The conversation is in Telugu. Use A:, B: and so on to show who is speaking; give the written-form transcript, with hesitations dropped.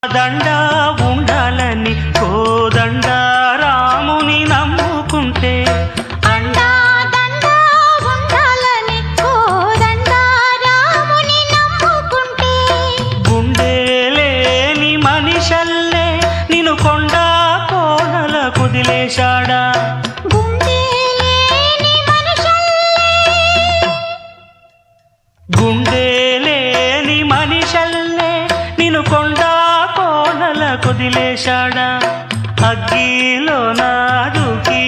A: దండ ఉండాలని కోదండ రాముని నమ్ముకుంటే
B: అండా దండ ఉండాలని కోదండ రాముని నమ్ముకుంటే
A: గుండె లేని మనిషల్లే నిన్ను కొండ కోనల కుదిలేశాడా
B: గుండె లేని మనుషుల్లే
A: గుండె లేని మనిషల్లే నిన్ను కొండ కోనల కుదిలేశాడా అగ్గిలో నా దూకి